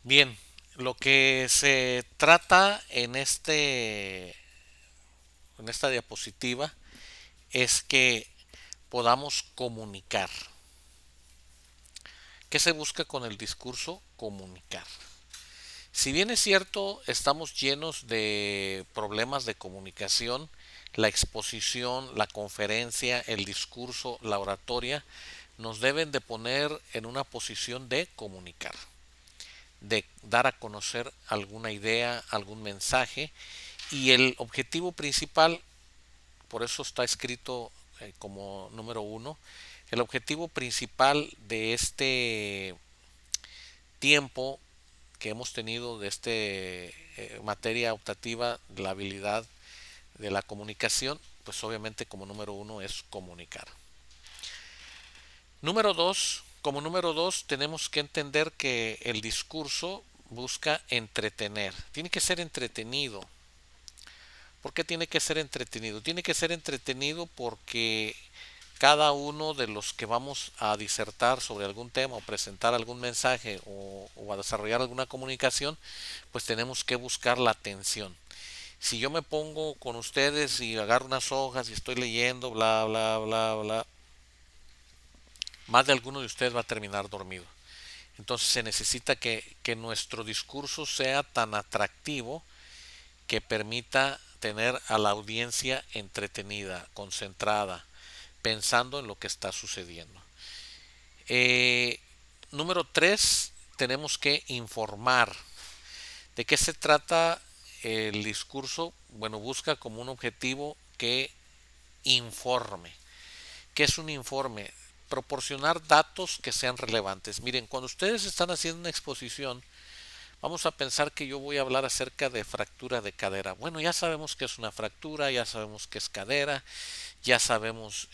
Bien, lo que se trata en esta diapositiva es que podamos comunicar. ¿Qué se busca con el discurso? Comunicar. Si bien es cierto, estamos llenos de problemas de comunicación, la exposición, la conferencia, el discurso, la oratoria, nos deben de poner en una posición de comunicar, de dar a conocer alguna idea, algún mensaje, y el objetivo principal, por eso está escrito como número uno, el objetivo principal de este tiempo que hemos tenido de materia optativa, la habilidad de la comunicación, pues obviamente como número uno es comunicar. Como número dos tenemos que entender que el discurso busca entretener, tiene que ser entretenido. ¿Por qué tiene que ser entretenido? Tiene que ser entretenido porque cada uno de los que vamos a disertar sobre algún tema o presentar algún mensaje o a desarrollar alguna comunicación, pues tenemos que buscar la atención. Si yo me pongo con ustedes y agarro unas hojas y estoy leyendo, bla, bla, bla, bla, más de alguno de ustedes va a terminar dormido. Entonces se necesita que nuestro discurso sea tan atractivo que permita tener a la audiencia entretenida, concentrada, pensando en lo que está sucediendo. Eh, Número 3, tenemos que informar. ¿De qué se trata el discurso? Bueno, busca como un objetivo que informe. ¿Qué es un informe? Proporcionar datos que sean relevantes. Miren, cuando ustedes están haciendo una exposición, vamos a pensar que yo voy a hablar acerca de fractura de cadera. Bueno, ya sabemos que es una fractura, ya sabemos que es cadera, ya sabemos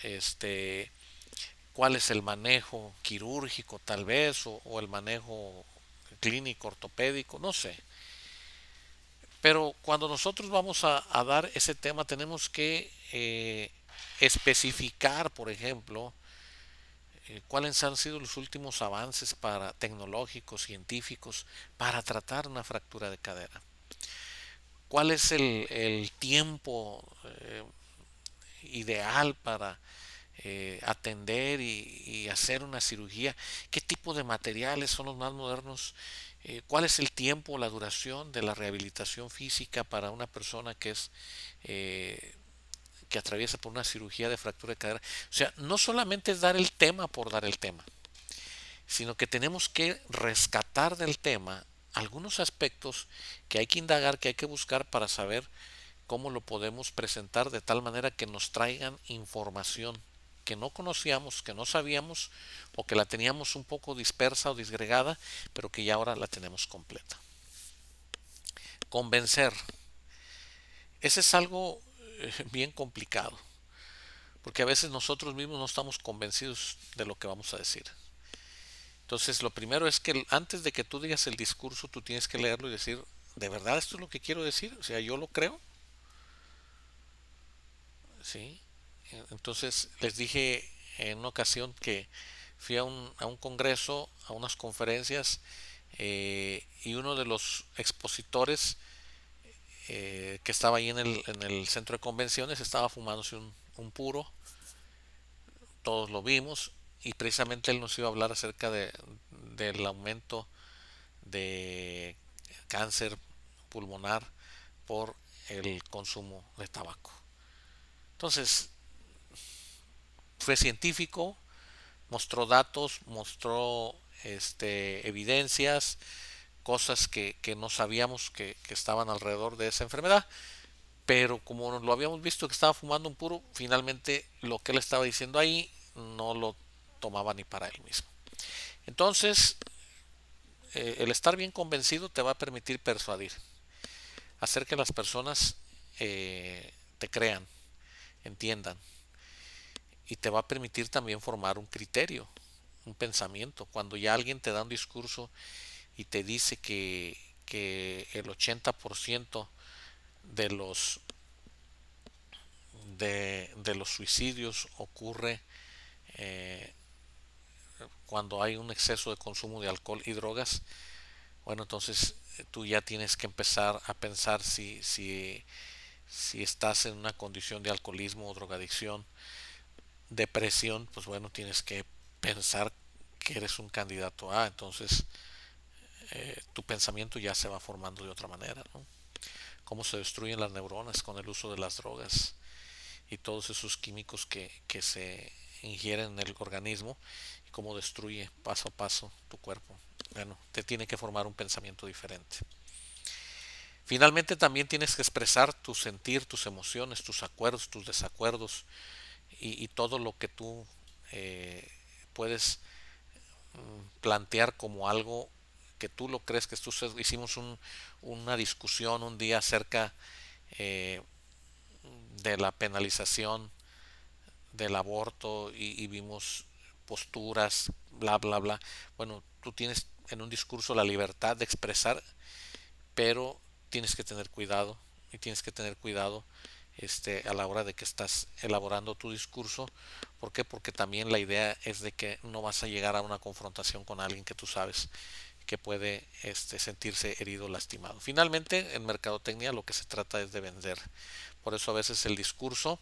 cuál es el manejo quirúrgico tal vez o el manejo clínico ortopédico, no sé. Pero cuando nosotros vamos a dar ese tema tenemos que especificar, por ejemplo, cuáles han sido los últimos avances para tecnológicos, científicos, para tratar una fractura de cadera. ¿Cuál es el tiempo ideal para atender y hacer una cirugía? ¿Qué tipo de materiales son los más modernos? ¿Cuál es el tiempo, la duración de la rehabilitación física para una persona eh, que atraviesa por una cirugía de fractura de cadera? O sea, no solamente es dar el tema por dar el tema, sino que tenemos que rescatar del tema algunos aspectos que hay que indagar, que hay que buscar para saber cómo lo podemos presentar de tal manera que nos traigan información que no conocíamos, que no sabíamos o que la teníamos un poco dispersa o disgregada, pero que ya ahora la tenemos completa. Convencer. Ese es algo bien complicado, porque a veces nosotros mismos no estamos convencidos de lo que vamos a decir. Entonces, lo primero es que antes de que tú digas el discurso, tú tienes que leerlo y decir, ¿de verdad esto es lo que quiero decir? O sea, yo lo creo. ¿Sí? Entonces, les dije en una ocasión que fui a un congreso, a unas conferencias, y uno de los expositores que estaba ahí en el centro de convenciones estaba fumándose un puro, todos lo vimos, y precisamente él nos iba a hablar acerca del aumento de cáncer pulmonar por el consumo de tabaco. Entonces, fue científico, mostró datos, mostró evidencias, cosas que no sabíamos que estaban alrededor de esa enfermedad, pero como lo habíamos visto que estaba fumando un puro, finalmente lo que él estaba diciendo ahí no lo tomaba ni para él mismo. Entonces, el estar bien convencido te va a permitir persuadir, hacer que las personas te crean, entiendan, y te va a permitir también formar un criterio, un pensamiento. Cuando ya alguien te da un discurso y te dice que el 80% de de los suicidios ocurre eh, cuando hay un exceso de consumo de alcohol y drogas, Bueno, entonces tú ya tienes que empezar a pensar si estás en una condición de alcoholismo o drogadicción, depresión, pues bueno, tienes que pensar que eres un candidato A, entonces tu pensamiento ya se va formando de otra manera, ¿no? Cómo se destruyen las neuronas con el uso de las drogas y todos esos químicos que se ingieren en el organismo y cómo destruye paso a paso tu cuerpo. Bueno, te tiene que formar un pensamiento diferente. Finalmente también tienes que expresar tu sentir, tus emociones, tus acuerdos, tus desacuerdos y todo lo que tú eh, puedes plantear como algo que tú lo crees que tú hicimos una discusión un día acerca eh, de la penalización del aborto y vimos posturas, bla, bla, bla. Bueno, tú tienes en un discurso la libertad de expresar, pero tienes que tener cuidado y tienes que tener cuidado a la hora de que estás elaborando tu discurso. ¿Por qué? Porque también la idea es de que no vas a llegar a una confrontación con alguien que tú sabes que puede sentirse herido o lastimado. Finalmente, en mercadotecnia lo que se trata es de vender. Por eso a veces el discurso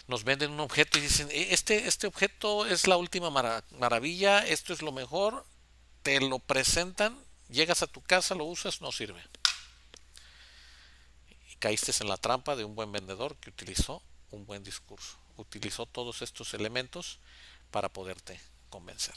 nos venden un objeto y dicen, este objeto es la última maravilla, esto es lo mejor, te lo presentan, llegas a tu casa, lo usas, no sirve. Y caíste en la trampa de un buen vendedor que utilizó un buen discurso, utilizó todos estos elementos para poderte convencer.